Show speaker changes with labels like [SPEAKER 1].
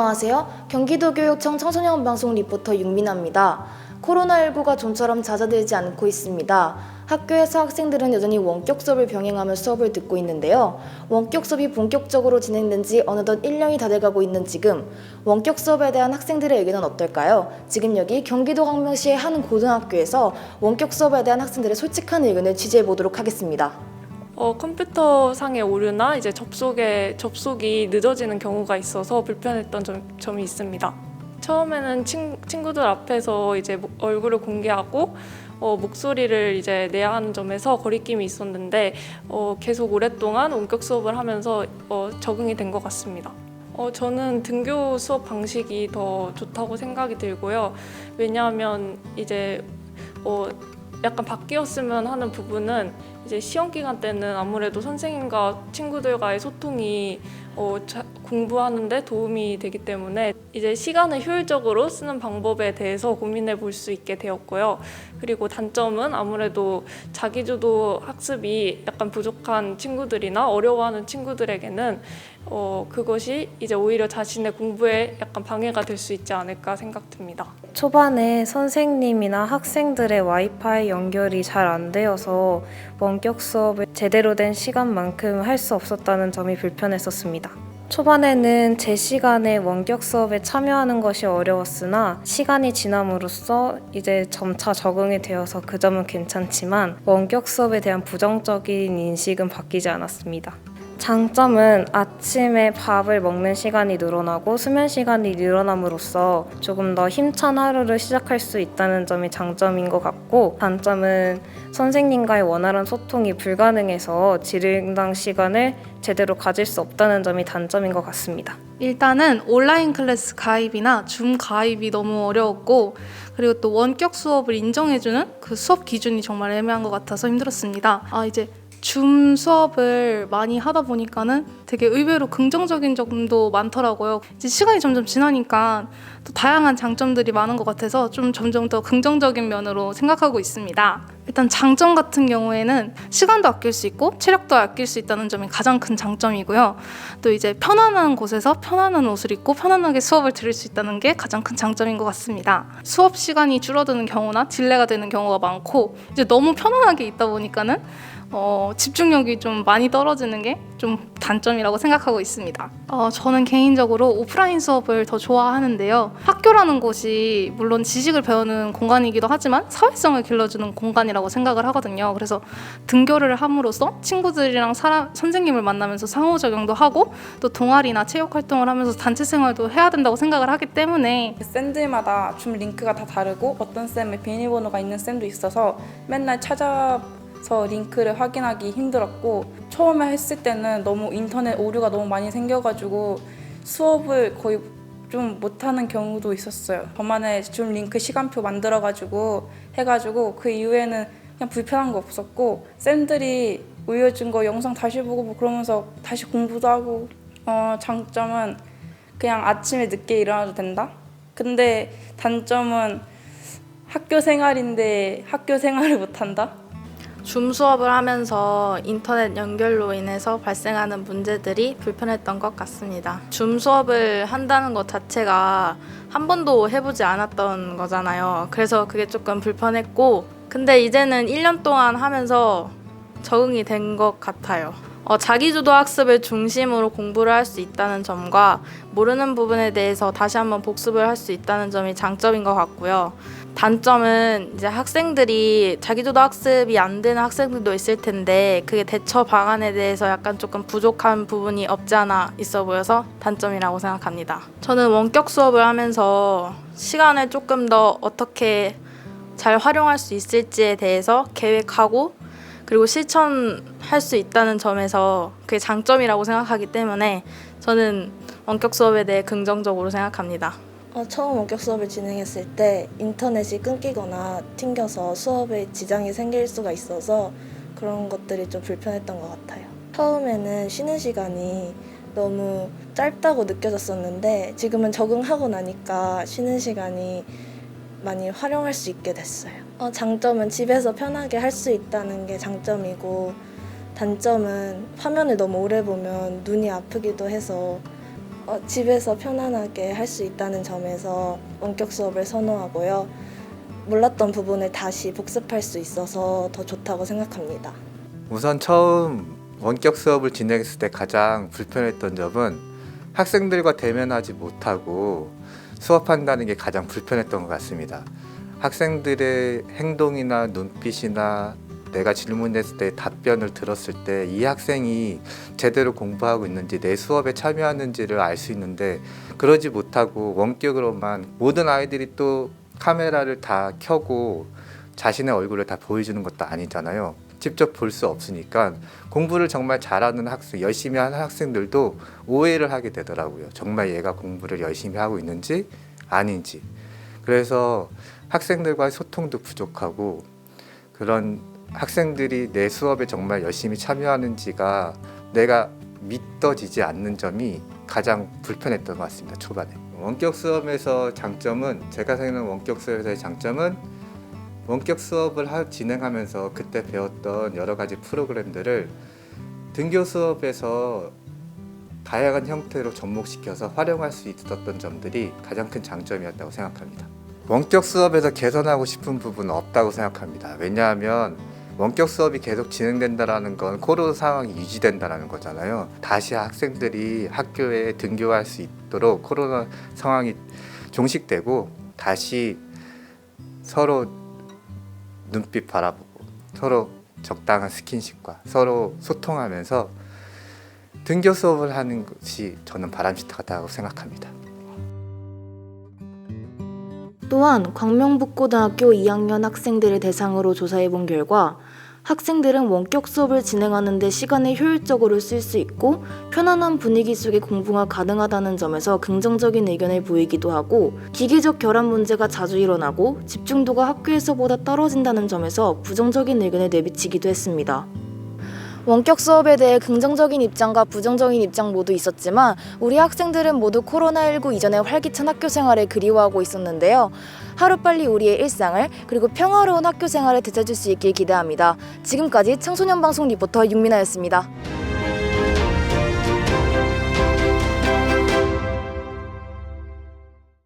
[SPEAKER 1] 안녕하세요. 경기도교육청 청소년 방송 리포터 윤민아입니다. 코로나19가 좀처럼 잦아들지 않고 있습니다. 학교에서 학생들은 여전히 원격 수업을 병행하며 수업을 듣고 있는데요. 원격 수업이 본격적으로 진행된 지 어느덧 1년이 다 돼가고 있는 지금 원격 수업에 대한 학생들의 의견은 어떨까요? 지금 여기 경기도 광명시의 한 고등학교에서 원격 수업에 대한 학생들의 솔직한 의견을 취재해 보도록 하겠습니다.
[SPEAKER 2] 컴퓨터상의 오류나 이제 접속이 늦어지는 경우가 있어서 불편했던 점이 있습니다. 처음에는 친구들 앞에서 이제 얼굴을 공개하고 목소리를 이제 내야 하는 점에서 거리낌이 있었는데 계속 오랫동안 원격 수업을 하면서 적응이 된 것 같습니다. 저는 등교 수업 방식이 더 좋다고 생각이 들고요. 왜냐하면 이제 약간 바뀌었으면 하는 부분은 이제 시험 기간 때는 아무래도 선생님과 친구들과의 소통이 공부하는데 도움이 되기 때문에 이제 시간을 효율적으로 쓰는 방법에 대해서 고민해 볼 수 있게 되었고요. 그리고 단점은 아무래도 자기주도 학습이 약간 부족한 친구들이나 어려워하는 친구들에게는 그것이 이제 오히려 자신의 공부에 약간 방해가 될 수 있지 않을까 생각됩니다.
[SPEAKER 3] 초반에 선생님이나 학생들의 와이파이 연결이 잘 안 되어서 원격 수업을 제대로 된 시간만큼 할 수 없었다는 점이 불편했었습니다. 초반에는 제 시간에 원격 수업에 참여하는 것이 어려웠으나 시간이 지남으로써 이제 점차 적응이 되어서 그 점은 괜찮지만 원격 수업에 대한 부정적인 인식은 바뀌지 않았습니다. 장점은 아침에 밥을 먹는 시간이 늘어나고 수면 시간이 늘어남으로써 조금 더 힘찬 하루를 시작할 수 있다는 점이 장점인 것 같고, 단점은 선생님과의 원활한 소통이 불가능해서 질의응당 시간을 제대로 가질 수 없다는 점이 단점인 것 같습니다.
[SPEAKER 4] 일단은 온라인 클래스 가입이나 줌 가입이 너무 어려웠고, 그리고 또 원격 수업을 인정해주는 그 수업 기준이 정말 애매한 것 같아서 힘들었습니다. 이제 줌 수업을 많이 하다 보니까는 되게 의외로 긍정적인 점도 많더라고요. 이제 시간이 점점 지나니까 또 다양한 장점들이 많은 것 같아서 좀 점점 더 긍정적인 면으로 생각하고 있습니다. 일단 장점 같은 경우에는 시간도 아낄 수 있고 체력도 아낄 수 있다는 점이 가장 큰 장점이고요. 또 이제 편안한 곳에서 편안한 옷을 입고 편안하게 수업을 들을 수 있다는 게 가장 큰 장점인 것 같습니다. 수업 시간이 줄어드는 경우나 딜레이가 되는 경우가 많고, 이제 너무 편안하게 있다 보니까는 집중력이 좀 많이 떨어지는 게 좀 단점이라고 생각하고 있습니다. 저는 개인적으로 오프라인 수업을 더 좋아하는데요. 학교라는 곳이 물론 지식을 배우는 공간이기도 하지만 사회성을 길러주는 공간이라고 생각을 하거든요. 그래서 등교를 함으로써 친구들이랑 선생님을 만나면서 상호작용도 하고 또 동아리나 체육 활동을 하면서 단체 생활도 해야 된다고 생각을 하기 때문에
[SPEAKER 5] 쌤들마다 줌 링크가 다 다르고 어떤 쌤의 비밀번호가 있는 쌤도 있어서 맨날 찾아서 링크를 확인하기 힘들었고, 처음에 했을 때는 너무 인터넷 오류가 너무 많이 생겨가지고 수업을 거의 좀 못하는 경우도 있었어요. 저만의 줌 링크 시간표 만들어가지고 그 이후에는 그냥 불편한 거 없었고, 쌤들이 올려준 거 영상 다시 보고 뭐 그러면서 다시 공부도 하고. 장점은 그냥 아침에 늦게 일어나도 된다? 근데 단점은 학교 생활인데 학교 생활을 못한다?
[SPEAKER 6] 줌 수업을 하면서 인터넷 연결로 인해서 발생하는 문제들이 불편했던 것 같습니다. 줌 수업을 한다는 것 자체가 한 번도 해보지 않았던 거잖아요. 그래서 그게 조금 불편했고, 근데 이제는 1년 동안 하면서 적응이 된 것 같아요. 자기주도 학습을 중심으로 공부를 할 수 있다는 점과 모르는 부분에 대해서 다시 한번 복습을 할 수 있다는 점이 장점인 것 같고요. 단점은 이제 학생들이 자기주도 학습이 안 되는 학생들도 있을 텐데 그게 대처 방안에 대해서 약간 조금 부족한 부분이 없지 않아 있어 보여서 단점이라고 생각합니다. 저는 원격 수업을 하면서 시간을 조금 더 어떻게 잘 활용할 수 있을지에 대해서 계획하고 그리고 실천할 수 있다는 점에서 그게 장점이라고 생각하기 때문에 저는 원격 수업에 대해 긍정적으로 생각합니다.
[SPEAKER 7] 처음 원격 수업을 진행했을 때 인터넷이 끊기거나 튕겨서 수업에 지장이 생길 수가 있어서 그런 것들이 좀 불편했던 것 같아요. 처음에는 쉬는 시간이 너무 짧다고 느껴졌었는데 지금은 적응하고 나니까 쉬는 시간이 많이 활용할 수 있게 됐어요. 장점은 집에서 편하게 할 수 있다는 게 장점이고, 단점은 화면을 너무 오래 보면 눈이 아프기도 해서 집에서 편안하게 할 수 있다는 점에서 원격 수업을 선호하고요. 몰랐던 부분을 다시 복습할 수 있어서 더 좋다고 생각합니다.
[SPEAKER 8] 우선 처음 원격 수업을 진행했을 때 가장 불편했던 점은 학생들과 대면하지 못하고 수업한다는 게 가장 불편했던 것 같습니다. 학생들의 행동이나 눈빛이나 내가 질문했을 때 답변을 들었을 때 이 학생이 제대로 공부하고 있는지 내 수업에 참여하는지를 알 수 있는데 그러지 못하고 원격으로만 모든 아이들이 또 카메라를 다 켜고 자신의 얼굴을 다 보여주는 것도 아니잖아요. 직접 볼 수 없으니까 공부를 정말 잘하는 학생, 열심히 하는 학생들도 오해를 하게 되더라고요. 정말 얘가 공부를 열심히 하고 있는지 아닌지. 그래서 학생들과의 소통도 부족하고 그런 학생들이 내 수업에 정말 열심히 참여하는지가 내가 믿어지지 않는 점이 가장 불편했던 것 같습니다. 초반에. 원격 수업에서 장점은 제가 생각하는 원격 수업에서의 장점은 원격 수업을 진행하면서 그때 배웠던 여러 가지 프로그램들을 등교 수업에서 다양한 형태로 접목시켜서 활용할 수 있었던 점들이 가장 큰 장점이었다고 생각합니다. 원격 수업에서 개선하고 싶은 부분은 없다고 생각합니다. 왜냐하면 원격 수업이 계속 진행된다는 건 코로나 상황이 유지된다는 거잖아요. 다시 학생들이 학교에 등교할 수 있도록 코로나 상황이 종식되고 다시 서로 눈빛 바라보고 서로 적당한 스킨십과 서로 소통하면서 등교 수업을 하는 것이 저는 바람직하다고 생각합니다.
[SPEAKER 1] 또한 광명북고등학교 2학년 학생들을 대상으로 조사해본 결과 학생들은 원격 수업을 진행하는 데 시간을 효율적으로 쓸 수 있고 편안한 분위기 속에 공부가 가능하다는 점에서 긍정적인 의견을 보이기도 하고 기계적 결함 문제가 자주 일어나고 집중도가 학교에서보다 떨어진다는 점에서 부정적인 의견을 내비치기도 했습니다. 원격 수업에 대해 긍정적인 입장과 부정적인 입장 모두 있었지만 우리 학생들은 모두 코로나19 이전의 활기찬 학교 생활을 그리워하고 있었는데요. 하루빨리 우리의 일상을 그리고 평화로운 학교 생활을 되찾을 수 있길 기대합니다. 지금까지 청소년 방송 리포터 윤민아였습니다.